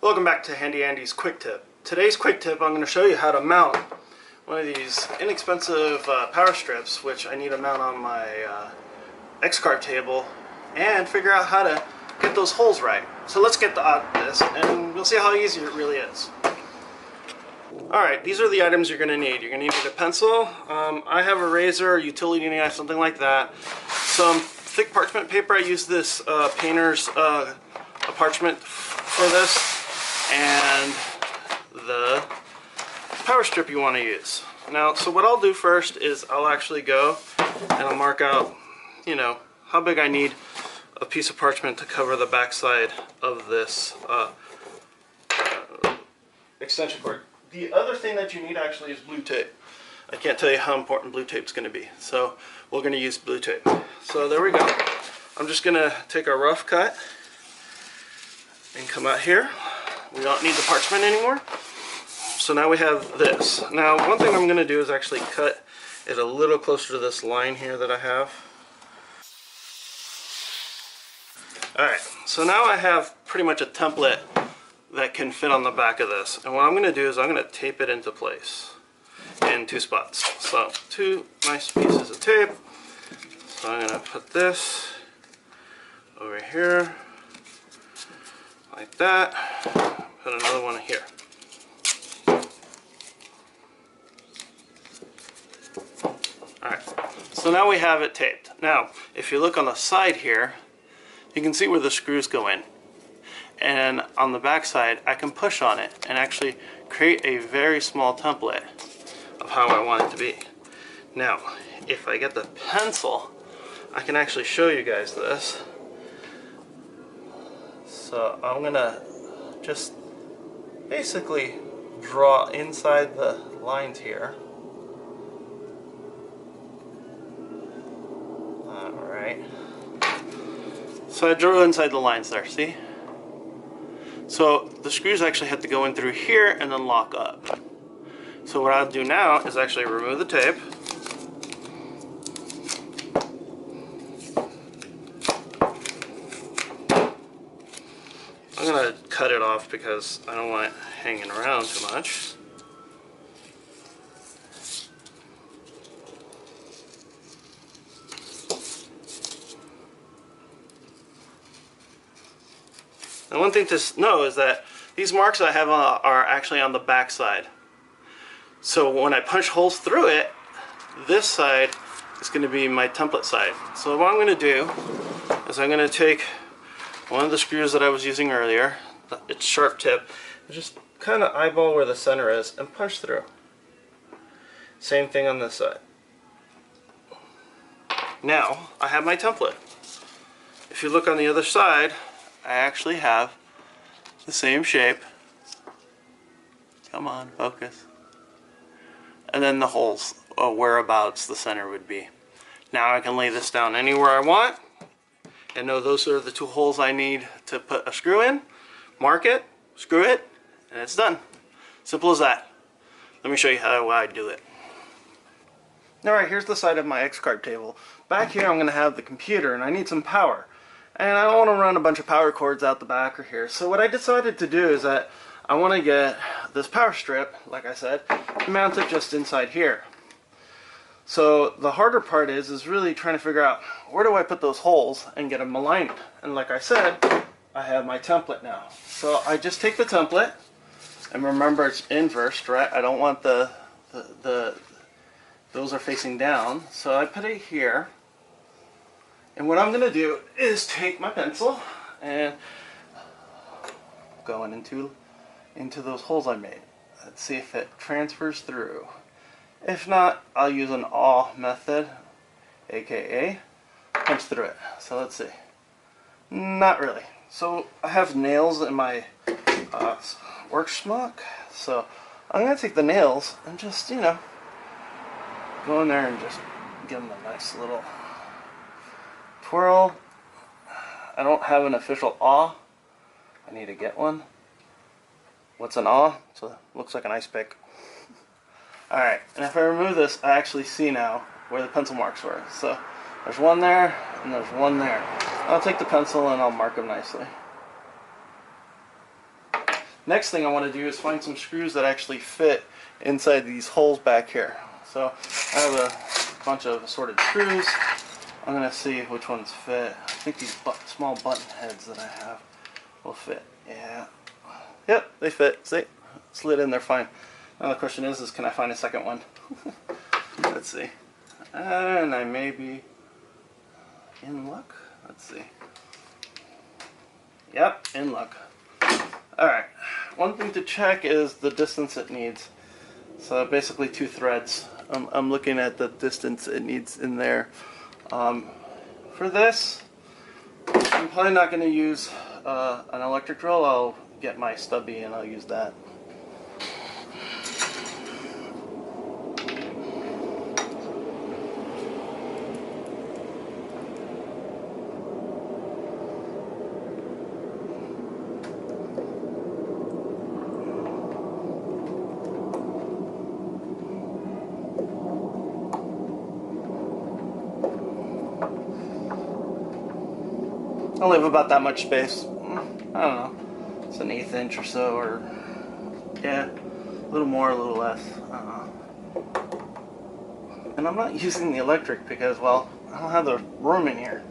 Welcome back to Handy Andy's Quick Tip. Today's quick tip, I'm going to show you how to mount one of these inexpensive power strips, which I need to mount on my X-Carve table, and figure out how to get those holes right. So let's get to this, and we'll see how easy it really is. Alright, these are the items you're going to need. You're going to need a pencil. I have a razor, utility knife, something like that. Some thick parchment paper. I use this painter's parchment for this. And the power strip you want to use. Now, so what I'll do first is I'll actually go and I'll mark out, how big I need a piece of parchment to cover the back side of this extension cord. The other thing that you need actually is blue tape. I can't tell you how important blue tape is going to be, so we're going to use blue tape. So there we go. I'm just going to take a rough cut and come out here. We don't need the parchment anymore. So now we have this. Now one thing I'm going to do is actually cut it a little closer to this line here that I have. Alright, so now I have pretty much a template that can fit on the back of this. And what I'm going to do is I'm going to tape it into place in two spots. So two nice pieces of tape. So I'm going to put this over here like that. Put another one here. Alright, so now we have it taped. Now, if you look on the side here, you can see where the screws go in. And on the back side, I can push on it and actually create a very small template of how I want it to be. Now, if I get the pencil, I can actually show you guys this. So I'm gonna just basically draw inside the lines here. Alright. So I drew inside the lines there, see? So the screws actually have to go in through here and then lock up. So what I'll do now is actually remove the tape. I'm going to cut it off because I don't want it hanging around too much. And one thing to know is that these marks I have are actually on the back side. So when I punch holes through it, this side is going to be my template side. So what I'm going to do is I'm going to take one of the screws that I was using earlier, its sharp tip, and just kind of eyeball where the center is and punch through. Same thing on this side. Now I have my template. If you look on the other side, I actually have the same shape. Come on, focus. And then the holes, whereabouts the center would be. Now I can lay this down anywhere I want and know those are the two holes I need to put a screw in. Mark it, screw it, and it's done. Simple as that. Let me show you how I do it. Alright, here's the side of my X-Carve table. Back here I'm going to have the computer, and I need some power. And I don't want to run a bunch of power cords out the back or here. So what I decided to do is that I want to get this power strip, like I said, mount it just inside here. So the harder part is really trying to figure out where do I put those holes and get them aligned. And like I said, I have my template now. So I just take the template, and remember it's inverse, right? I don't want those are facing down. So I put it here. And what I'm going to do is take my pencil and go into those holes I made. Let's see if it transfers through. If not, I'll use an awl method, aka punch through it. So let's see. Not really. So I have nails in my work schmuck. So I'm going to take the nails and just, go in there and just give them a nice little twirl. I don't have an official awl. I need to get one. What's an awl? So it looks like an ice pick. Alright, and if I remove this, I actually see now where the pencil marks were. So there's one there, and there's one there. I'll take the pencil and I'll mark them nicely. Next thing I want to do is find some screws that actually fit inside these holes back here. So I have a bunch of assorted screws. I'm going to see which ones fit. I think these small button heads that I have will fit. Yeah. Yep, they fit. See? Slid in there fine. Now the question is can I find a second one? Let's see. And I may be in luck. Let's see. Yep, in luck. Alright. One thing to check is the distance it needs. So basically 2 threads. I'm looking at the distance it needs in there. For this, I'm probably not going to use an electric drill. I'll get my stubby and I'll use that. I leave about that much space. I don't know. It's an 1/8 inch or so, or yeah, a little more, a little less. I don't know. And I'm not using the electric because, well, I don't have the room in here.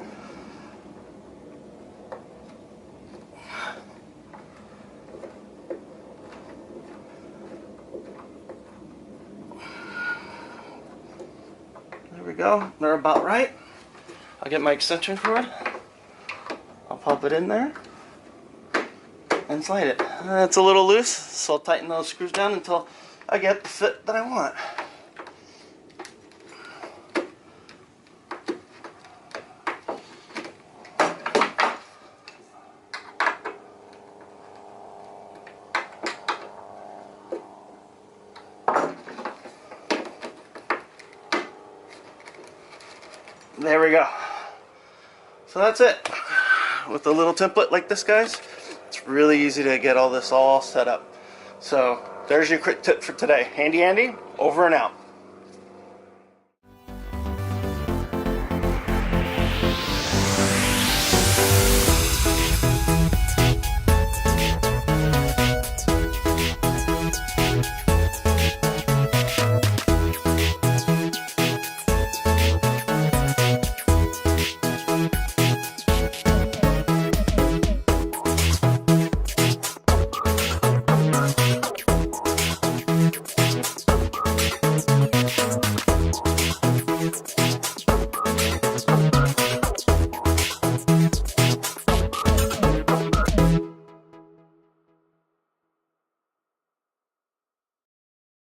There we go. They're about right. I'll get my extension cord. I'll pop it in there and slide it. It's a little loose, so I'll tighten those screws down until I get the fit that I want. There we go. So that's it. With a little template like this, guys, it's really easy to get all this all set up. So there's your quick tip for today. Handy Andy, over and out.